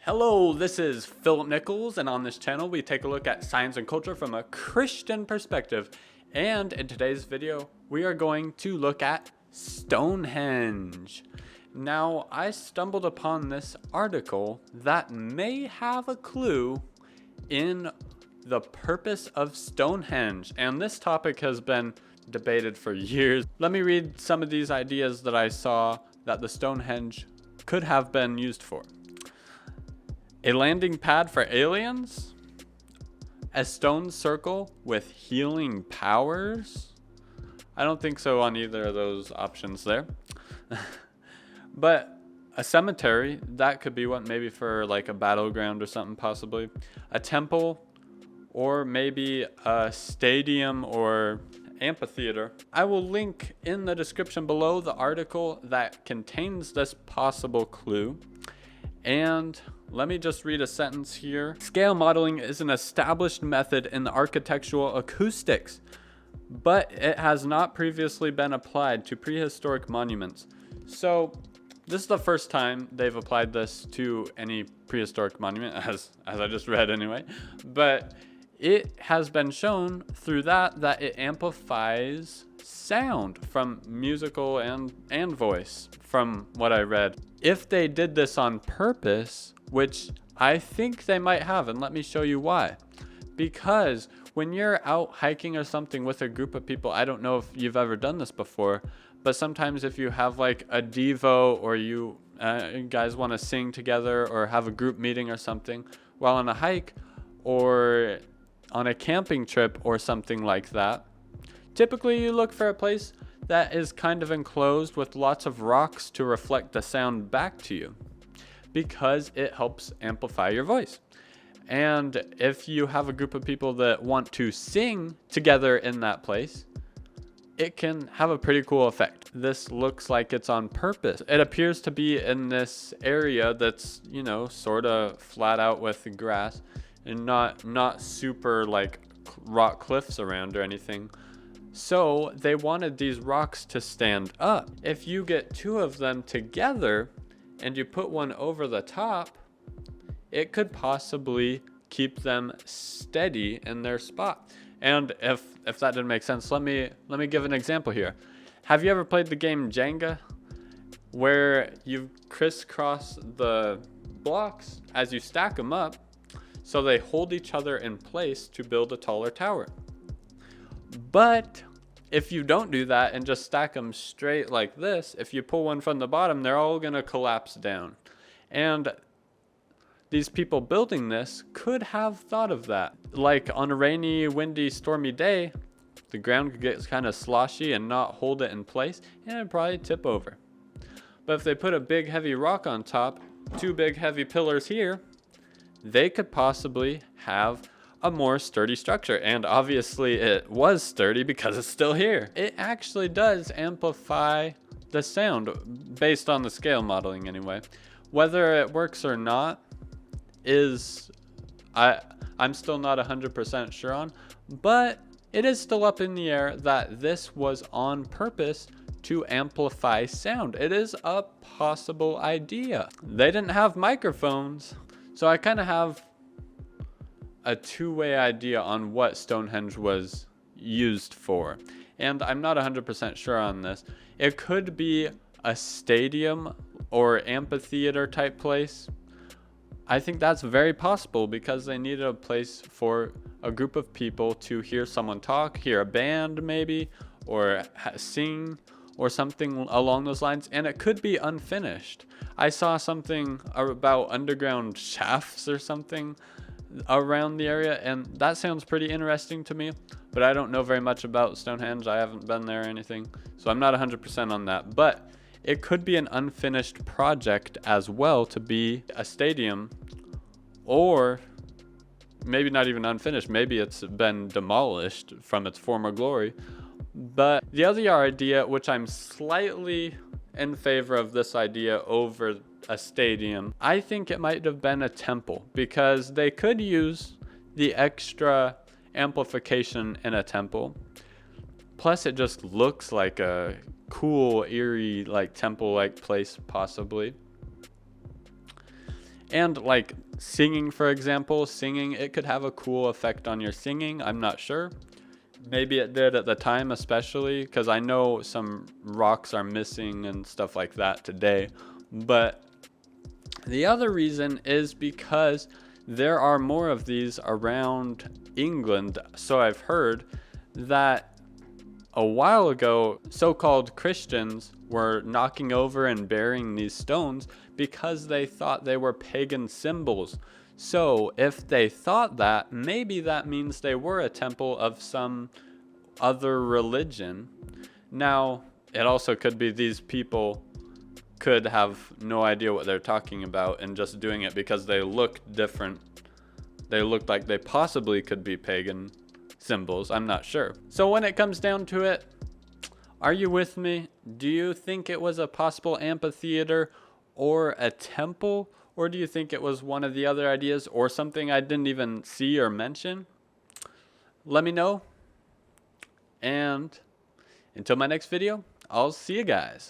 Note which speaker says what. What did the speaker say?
Speaker 1: Hello, this is Philip Nichols, and on this channel we take a look at science and culture from a Christian perspective. And in today's video, we are going to look at Stonehenge. Now, I stumbled upon this article that may have a clue in the purpose of Stonehenge, and this topic has been debated for years. Let me read some of these ideas that I saw that the Stonehenge could have been used for. A landing pad for aliens? A stone circle with healing powers? I don't think so on either of those options there. But a cemetery, that could be one, maybe for like a battleground or something possibly. A temple, or maybe a stadium or amphitheater. I will link in the description below the article that contains this possible clue. And let me just read a sentence here. Scale modeling is an established method in the architectural acoustics, but it has not previously been applied to prehistoric monuments. So this is the first time they've applied this to any prehistoric monument, as I just read anyway. But it has been shown through that it amplifies sound from musical and voice, from what I read. If they did this on purpose, which I think they might have, and let me show you why. Because when you're out hiking or something with a group of people, I don't know if you've ever done this before, but sometimes if you have like a Devo, or you guys want to sing together or have a group meeting or something while on a hike or on a camping trip or something like that, typically you look for a place that is kind of enclosed with lots of rocks to reflect the sound back to you, because it helps amplify your voice. And if you have a group of people that want to sing together in that place, it can have a pretty cool effect. This looks like it's on purpose. It appears to be in this area that's, you know, sort of flat out with grass and not super like rock cliffs around or anything. So they wanted these rocks to stand up. If you get two of them together and you put one over the top, it could possibly keep them steady in their spot. And if that didn't make sense, let me give an example here. Have you ever played the game Jenga, where you crisscross the blocks as you stack them up so they hold each other in place to build a taller tower? But if you don't do that and just stack them straight like this, if you pull one from the bottom, they're all going to collapse down. And these people building this could have thought of that. Like on a rainy, windy, stormy day, the ground could get kind of sloshy and not hold it in place, and it'd probably tip over. But if they put a big heavy rock on top, two big heavy pillars here, they could possibly have a more sturdy structure. And obviously it was sturdy because it's still here. It actually does amplify the sound based on the scale modeling anyway. Whether it works or not is I'm still not 100% sure on, but it is still up in the air that this was on purpose to amplify sound. It is a possible idea. They didn't have microphones, so I kind of have a two-way idea on what Stonehenge was used for. And I'm not 100% sure on this. It could be a stadium or amphitheater type place. I think that's very possible because they needed a place for a group of people to hear someone talk, hear a band maybe, or sing or something along those lines. And it could be unfinished. I saw something about underground shafts or something around the area, and that sounds pretty interesting to me, but I don't know very much about Stonehenge. I haven't been there or anything, so I'm not 100% on that. But it could be an unfinished project as well, to be a stadium, or maybe not even unfinished. Maybe it's been demolished from its former glory. But the other idea, which I'm slightly in favor of this idea over a stadium, I think it might have been a temple, because they could use the extra amplification in a temple. Plus it just looks like a cool, eerie, like temple-like place possibly. And like singing, for example, singing, it could have a cool effect on your singing. I'm not sure. Maybe it did at the time, especially because I know some rocks are missing and stuff like that today. But the other reason is because there are more of these around England. So I've heard that a while ago, so-called Christians were knocking over and burying these stones because they thought they were pagan symbols. So if they thought that, maybe that means they were a temple of some other religion. Now, it also could be these people could have no idea what they're talking about and just doing it because they look different. They looked like they possibly could be pagan symbols. I'm not sure. So when it comes down to it, are you with me? Do you think it was a possible amphitheater or a temple? Or do you think it was one of the other ideas or something I didn't even see or mention? Let me know. And until my next video, I'll see you guys.